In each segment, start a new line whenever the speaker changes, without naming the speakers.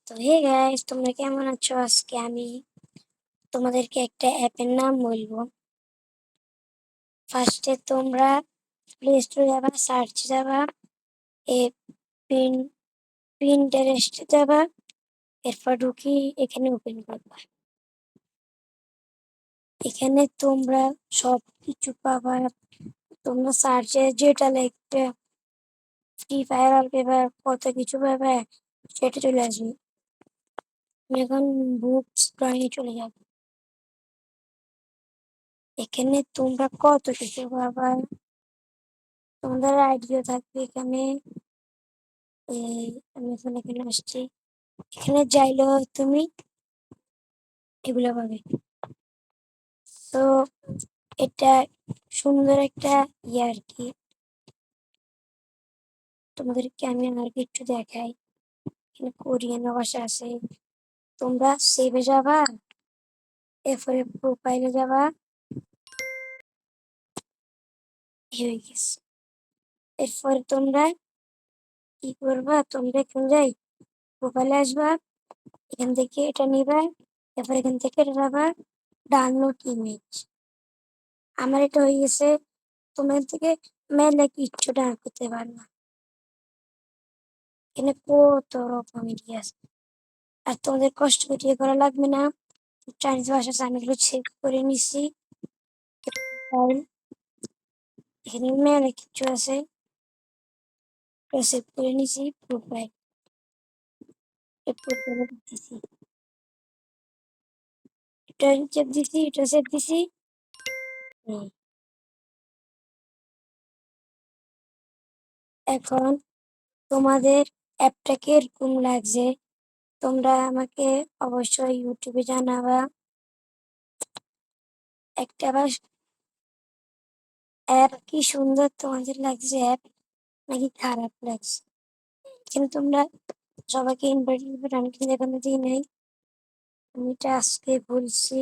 তো hey guys, তোমরা কেমন আছো? আজকে আমি তোমাদেরকে একটা অ্যাপের নাম বলবো। ফার্স্টে তোমরা প্লে স্টোরে যাবা, সার্চ যাবা, এ পিন পিন্টারেস্টে যাবা, এরপর ঢুকি এখানে ওপেন করবা। এখানে তোমরা সব কিছু পাবা। তোমরা সার্চে যেটা লিখবে, ফ্রি ফায়ার পেপার কত কিছু পাবে, সেটা চলে আসবে। আমি এখন বুকস ড্রয়িংয়ে চলে যাব। এখানে তোমরা কত কিছু পাবা, তোমাদের আইডিয়া থাকবে এখানে। আমি এখন এখানে আসছি, এখানে চাইলেও তুমি এগুলো পাবে। তো এটা সুন্দর একটা ইয়ে আর কি। তোমাদেরকে আমি আর একটু দেখাই। এখানে কোরিয়ান ভাষা আছে। তোমরা সেভে যাবা, এরপরে প্রোফাইলে যাবা, হয়ে গেছে। এরপরে তোমরা কি করবা, তোমরা এখানে যাই প্রোফাইলে আসবা, এখান থেকে এটা নিবা, এরপর এখান থেকে এটা যাবা ডাউনলোড ইমেজ। আমার এটা হয়ে গেছে। তোমার থেকে মেলে কিচ্ছু ডাউনলোড করতে পারবা। এখানে কত রকমের ইয়ে আছে, আর তোমাদের কষ্ট করে ইয়ে করা লাগবে না। চাইনিজ ভাষা আমি এগুলো সেভ করে নিছি। ফাইল, এখানে মেলে কিছু আছে, সেভ করে নিছি। প্রোফাইল, প্রোফাইলে দিছি, এটা সেভ দিছি, এটা সেভ দিছি। এখন তোমাদের অ্যাপটা কিরকম লাগছে তোমরা আমাকে অবশ্যই ইউটিউবে জানাবা। একটা আবার অ্যাপ কি সুন্দর তোমাদের লাগছে, অ্যাপ নাকি খারাপ লাগছে? কিন্তু তোমরা সবাইকে ইনভাইট আমি কিন্তু এখনো দিই নাই। আমি এটা আজকে বলছি।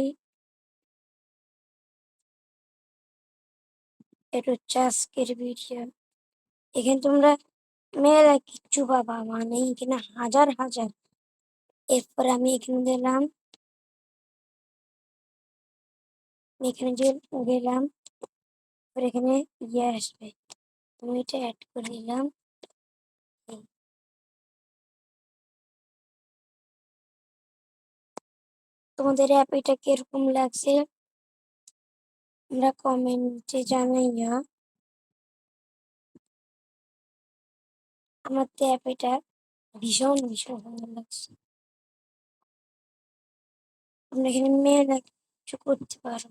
এটা হচ্ছে আজকের ভিডিও। এখানে তোমরা মেয়েরা কিচ্ছু পাবা, মানে এখানে হাজার হাজার। এরপর আমি এখানে দিলাম, এখানে যে গেলাম, এখানে ইয়ে আসবে, আমি এটা অ্যাড করে দিলাম। তোমাদের অ্যাপ এটা কিরকম লাগছে তোমরা কমেন্টে জানাইয়া। আমার তো অ্যাপ এটা ভীষণ ভীষণ ভালো লাগছে। তোমরা এখানে মেয়েরা কিছু করতে পারো,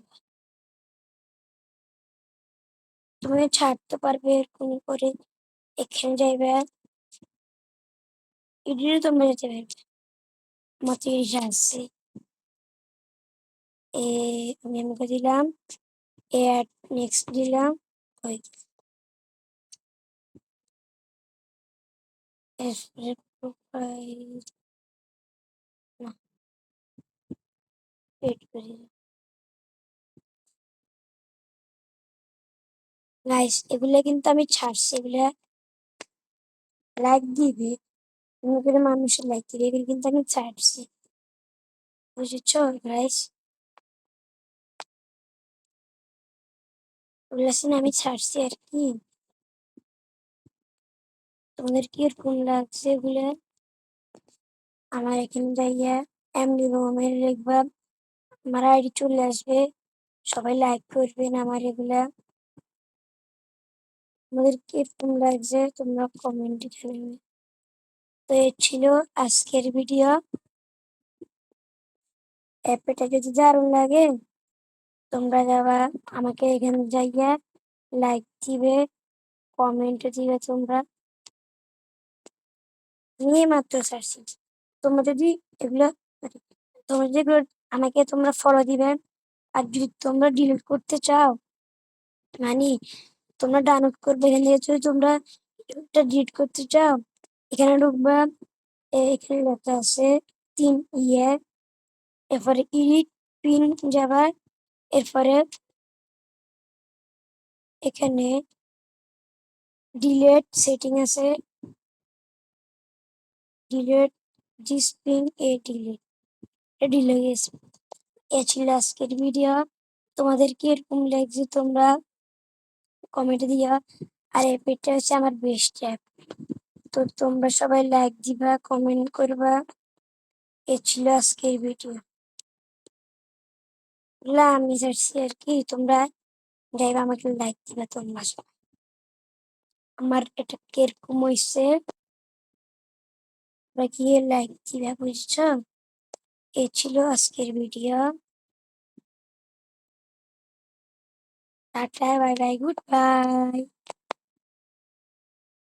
তুমি ছাড়তে পারবে এরকম করে। এখানে যাইবে, এডিটে তোমরা যেতে পারবে। আমার তো এই আসছে, আমি আমাকে দিলাম, অ্যাড নেক্সট দিলাম, হয়ে গেছে। এরপরে প্রোফাইল না, এড করে দিলাম। গাইস, এগুলা কিন্তু আমি ছাড়ছি, এগুলা লাইক দিবে, এগুলো করে মানুষের লাইক দিবে, এগুলো কিন্তু আমি ছাড়ছি, বুঝেছো গাইস? ওগুলা আমি ছাড়ছি আর কি। তোমাদের কিরকম লাগছে এগুলা? আমার এখানে যাইয়া এমডি রোমের লিখবা, আমার আইডি চলে আসবে, সবাই লাইক করবেন আমার এগুলা। তোমাদের কিরকম লাগছে তোমরা কমেন্টে জানাবে। তো এই ছিল আজকের ভিডিও। অ্যাপটা যদি দারুণ লাগে তোমরা যাবা, আমাকে এখানে যাইয়া লাইক দিবে, কমেন্টে দিবে। তোমরা নিয়ে মাত্র ছাড়ছি। তোমরা যদি এগুলো তোমরা যদি আমাকে তোমরা ফলো দিবে, আর যদি তোমরা ডিলিট করতে চাও, মানে তোমরা ডাউনলোড করবে, এখান থেকে যদি তোমরা এটা ডিলিট করতে চাও, এখানে ঢুকবা, এখানে লেখা আছে 3 ইয়ে, এরপরে এডিট পিন যাবা, এরপরে এখানে ডিলেট সেটিং আছে, ডিলেট জিসপিং এ ডিলে হয়ে গেছে। এ ছিল আজকের ভিডিও। তোমাদের কি এরকম লাগছে তোমরা কমেন্টে দিয়া। আর অ্যাপটা হচ্ছে আমার বেস্ট অ্যাপ। তো তোমরা সবাই লাইক দিবা, কমেন্ট করবা। এ ছিল আজকের ভিডিও। আমি চাচ্ছি আর কি তোমরা যাইবা আমাকে লাইক দিবা তোমরা সবাই। আমার এটা কিরকম হয়েছে তোমরা গিয়ে লাইক দিবা, বুঝছো? এ ছিল আজকের video. Tata, bye bye, good bye.